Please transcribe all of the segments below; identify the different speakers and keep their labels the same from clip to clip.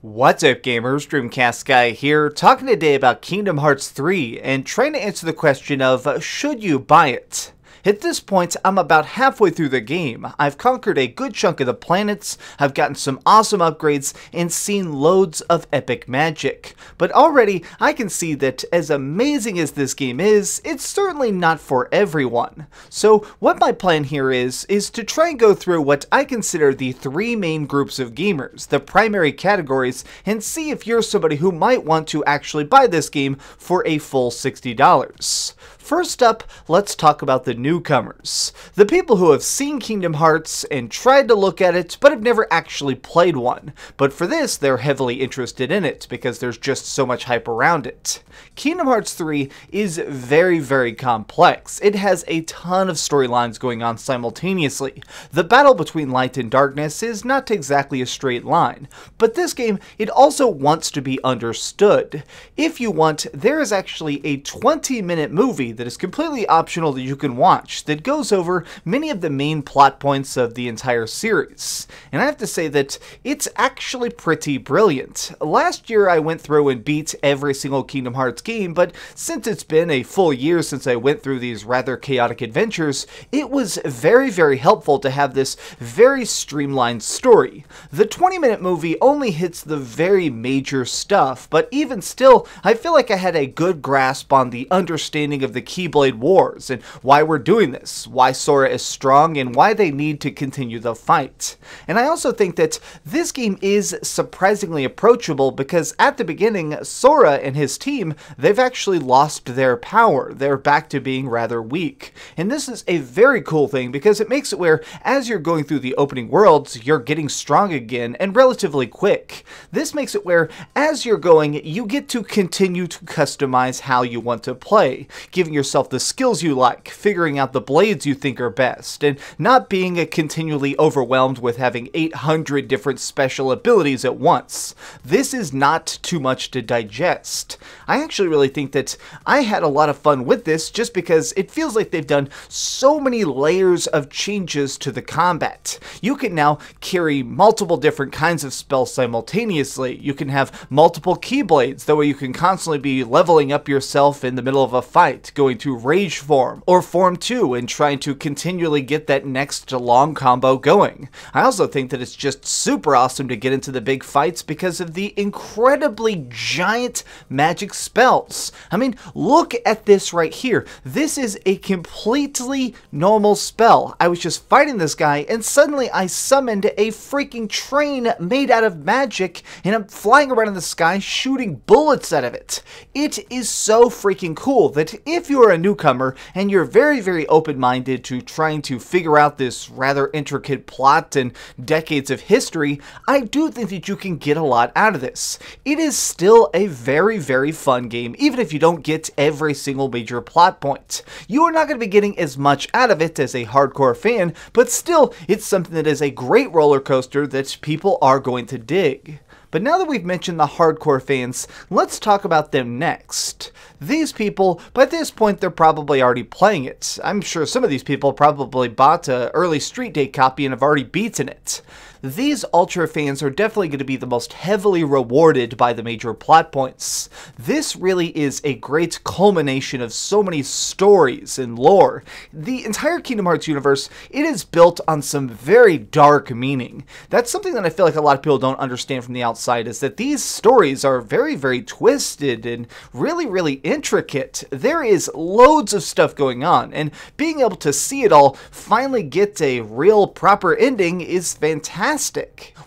Speaker 1: What's up gamers, DreamcastGuy here, talking today about Kingdom Hearts 3 and trying to answer the question of, should you buy it? At this point, I'm about halfway through the game. I've conquered a good chunk of the planets, I've gotten some awesome upgrades, and seen loads of epic magic. But already, I can see that as amazing as this game is, it's certainly not for everyone. So what my plan here is to try and go through what I consider the three main groups of gamers, the primary categories, and see if you're somebody who might want to actually buy this game for a full $60. First up, let's talk about the newcomers. The people who have seen Kingdom Hearts and tried to look at it, but have never actually played one. But for this, they're heavily interested in it, because there's just so much hype around it. Kingdom Hearts 3 is very, very complex. It has a ton of storylines going on simultaneously. The battle between light and darkness is not exactly a straight line, but this game, it also wants to be understood. If you want, there is actually a 20-minute movie that is completely optional that you can watch that goes over many of the main plot points of the entire series. And I have to say that it's actually pretty brilliant. Last year I went through and beat every single Kingdom Hearts game, but since it's been a full year since I went through these rather chaotic adventures, it was very, very helpful to have this very streamlined story. The 20-minute movie only hits the very major stuff, but even still, I feel like I had a good grasp on the understanding of the Keyblade Wars and why we're doing this, why Sora is strong, and why they need to continue the fight. And I also think that this game is surprisingly approachable because at the beginning, Sora and his team, they've actually lost their power. They're back to being rather weak. And this is a very cool thing because it makes it where as you're going through the opening worlds, you're getting strong again and relatively quick. This makes it where as you're going, you get to continue to customize how you want to play, giving yourself the skills you like, figuring out the blades you think are best, and not being continually overwhelmed with having 800 different special abilities at once. This is not too much to digest. I actually really think that I had a lot of fun with this just because it feels like they've done so many layers of changes to the combat. You can now carry multiple different kinds of spells simultaneously. You can have multiple keyblades, that way you can constantly be leveling up yourself in the middle of a fight, going to Rage Form or Form 2 and trying to continually get that next long combo going. I also think that it's just super awesome to get into the big fights because of the incredibly giant magic spells. I mean, look at this right here. This is a completely normal spell. I was just fighting this guy and suddenly I summoned a freaking train made out of magic and I'm flying around in the sky shooting bullets out of it. It is so freaking cool that if you're a newcomer and you're very, very open-minded to trying to figure out this rather intricate plot and decades of history, I do think that you can get a lot out of this. It is still a very, very fun game, even if you don't get every single major plot point. You are not going to be getting as much out of it as a hardcore fan, but still, it's something that is a great roller coaster that people are going to dig. But now that we've mentioned the hardcore fans, let's talk about them next. These people, by this point, they're probably already playing it. I'm sure some of these people probably bought an early Street Day copy and have already beaten it. These Ultra fans are definitely going to be the most heavily rewarded by the major plot points. This really is a great culmination of so many stories and lore. The entire Kingdom Hearts universe, it is built on some very dark meaning. That's something that I feel like a lot of people don't understand from the outside, is that these stories are very, very twisted and really, really intricate. There is loads of stuff going on, and being able to see it all finally get a real proper ending is fantastic.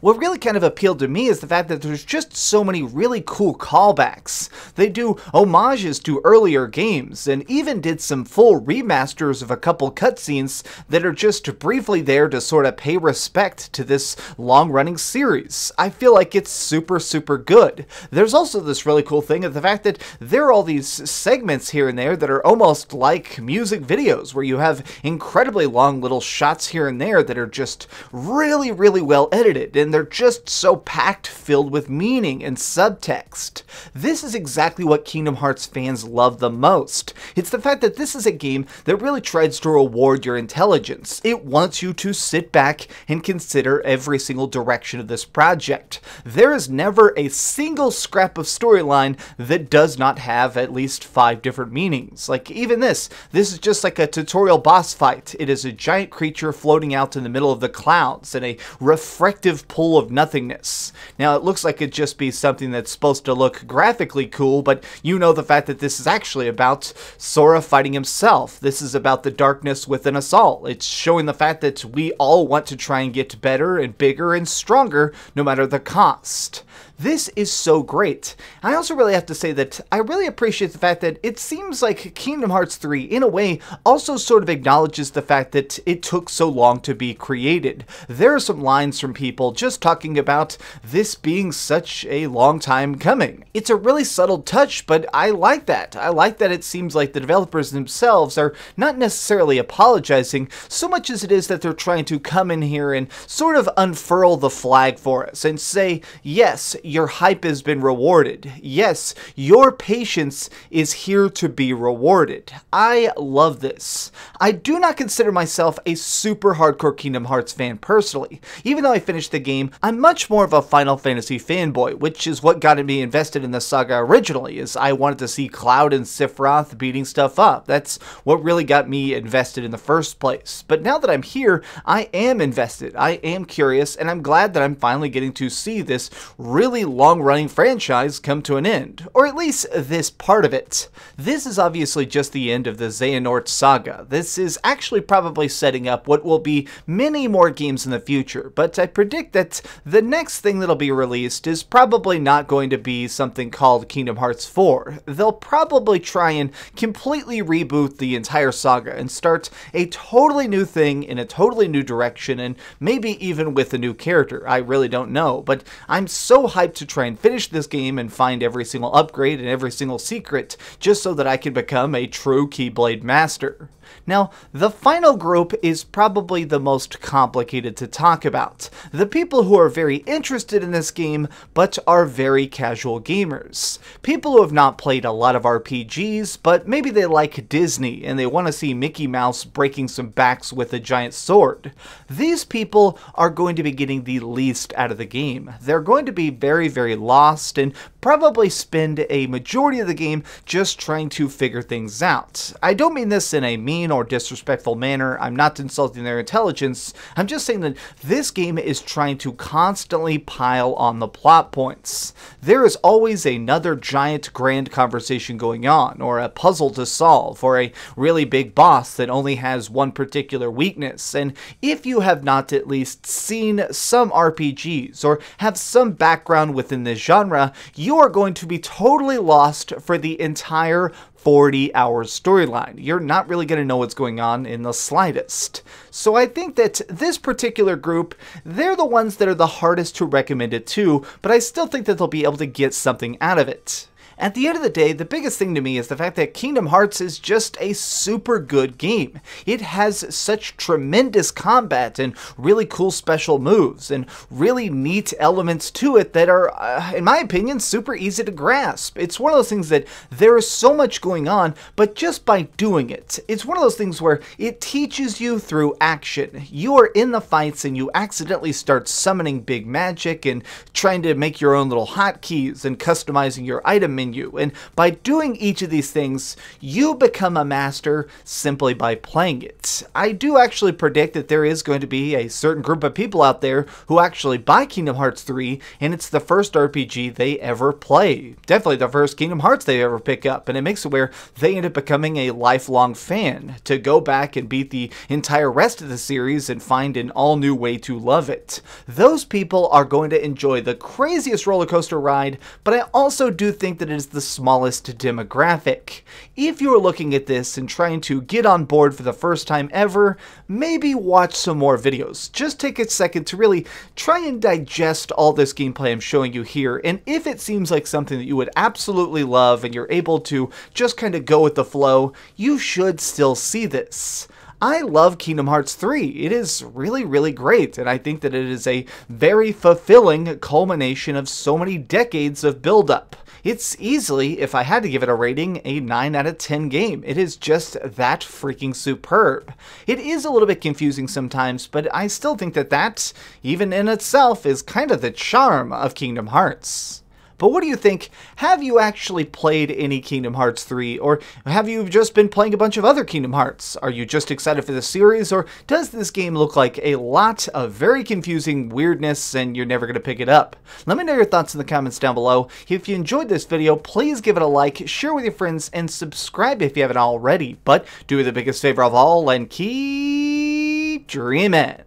Speaker 1: What really kind of appealed to me is the fact that there's just so many really cool callbacks. They do homages to earlier games, and even did some full remasters of a couple cutscenes that are just briefly there to sort of pay respect to this long-running series. I feel like it's super, super good. There's also this really cool thing of the fact that there are all these segments here and there that are almost like music videos, where you have incredibly long little shots here and there that are just really, really well edited, and they're just so packed filled with meaning and subtext. This is exactly what Kingdom Hearts fans love the most. It's the fact that this is a game that really tries to reward your intelligence. It wants you to sit back and consider every single direction of this project. There is never a single scrap of storyline that does not have at least 5 different meanings. Like even this is just like a tutorial boss fight. It is a giant creature floating out in the middle of the clouds in a refractive pool of nothingness. Now it looks like it'd just be something that's supposed to look graphically cool, but you know the fact that this is actually about Sora fighting himself. This is about the darkness within us all. It's showing the fact that we all want to try and get better and bigger and stronger no matter the cost. This is so great. I also really have to say that I really appreciate the fact that it seems like Kingdom Hearts 3, in a way, also sort of acknowledges the fact that it took so long to be created. There are some lines from people just talking about this being such a long time coming. It's a really subtle touch, but I like that. I like that it seems like the developers themselves are not necessarily apologizing so much as it is that they're trying to come in here and sort of unfurl the flag for us and say, yes, your hype has been rewarded. Yes, your patience is here to be rewarded. I love this. I do not consider myself a super hardcore Kingdom Hearts fan personally. Even though I finished the game, I'm much more of a Final Fantasy fanboy, which is what got me invested in the saga originally, is I wanted to see Cloud and Sephiroth beating stuff up. That's what really got me invested in the first place. But now that I'm here, I am invested. I am curious, and I'm glad that I'm finally getting to see this really long-running franchise come to an end, or at least this part of it. This is obviously just the end of the Xehanort saga. This is actually probably setting up what will be many more games in the future, but I predict that the next thing that'll be released is probably not going to be something called Kingdom Hearts 4. They'll probably try and completely reboot the entire saga and start a totally new thing in a totally new direction, and maybe even with a new character. I really don't know, but I'm so hyped to try and finish this game and find every single upgrade and every single secret just so that I can become a true Keyblade master. Now, the final group is probably the most complicated to talk about. The people who are very interested in this game, but are very casual gamers. People who have not played a lot of RPGs, but maybe they like Disney and they want to see Mickey Mouse breaking some backs with a giant sword. These people are going to be getting the least out of the game. They're going to be very, very lost and probably spend a majority of the game just trying to figure things out. I don't mean this in a mean or disrespectful manner. I'm not insulting their intelligence. I'm just saying that this game is trying to constantly pile on the plot points. There is always another giant grand conversation going on, or a puzzle to solve, or a really big boss that only has one particular weakness. And if you have not at least seen some RPGs or have some background within this genre, you are going to be totally lost for the entire 40-hour storyline. You're not really going to know what's going on in the slightest. So I think that this particular group, they're the ones that are the hardest to recommend it to, but I still think that they'll be able to get something out of it. At the end of the day, the biggest thing to me is the fact that Kingdom Hearts is just a super good game. It has such tremendous combat and really cool special moves and really neat elements to it that are, in my opinion, super easy to grasp. It's one of those things that there is so much going on, but just by doing it, it's one of those things where it teaches you through action. You are in the fights and you accidentally start summoning big magic and trying to make your own little hotkeys and customizing your item menu. And by doing each of these things, you become a master simply by playing it. I do actually predict that there is going to be a certain group of people out there who actually buy Kingdom Hearts 3, and it's the first RPG they ever play. Definitely the first Kingdom Hearts they ever pick up, and it makes it where they end up becoming a lifelong fan, to go back and beat the entire rest of the series and find an all-new way to love it. Those people are going to enjoy the craziest roller coaster ride, but I also do think that it is the smallest demographic. If you're looking at this and trying to get on board for the first time ever, maybe watch some more videos. Just take a second to really try and digest all this gameplay I'm showing you here, and if it seems like something that you would absolutely love and you're able to just kind of go with the flow, you should still see this. I love Kingdom Hearts 3. It is really, really great, and I think that it is a very fulfilling culmination of so many decades of build-up. It's easily, if I had to give it a rating, a 9 out of 10 game. It is just that freaking superb. It is a little bit confusing sometimes, but I still think that even in itself, is kind of the charm of Kingdom Hearts. But what do you think? Have you actually played any Kingdom Hearts 3, or have you just been playing a bunch of other Kingdom Hearts? Are you just excited for the series, or does this game look like a lot of very confusing weirdness and you're never going to pick it up? Let me know your thoughts in the comments down below. If you enjoyed this video, please give it a like, share with your friends, and subscribe if you haven't already. But do me the biggest favor of all and keep dreaming.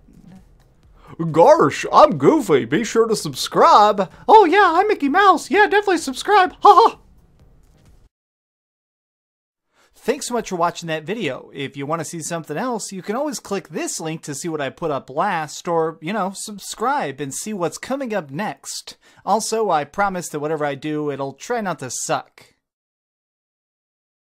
Speaker 1: Gosh, I'm Goofy. Be sure to subscribe. Oh yeah, I'm Mickey Mouse. Yeah, definitely subscribe. Ha! Thanks so much for watching that video. If you want to see something else, you can always click this link to see what I put up last, or, subscribe and see what's coming up next. Also, I promise that whatever I do, it'll try not to suck.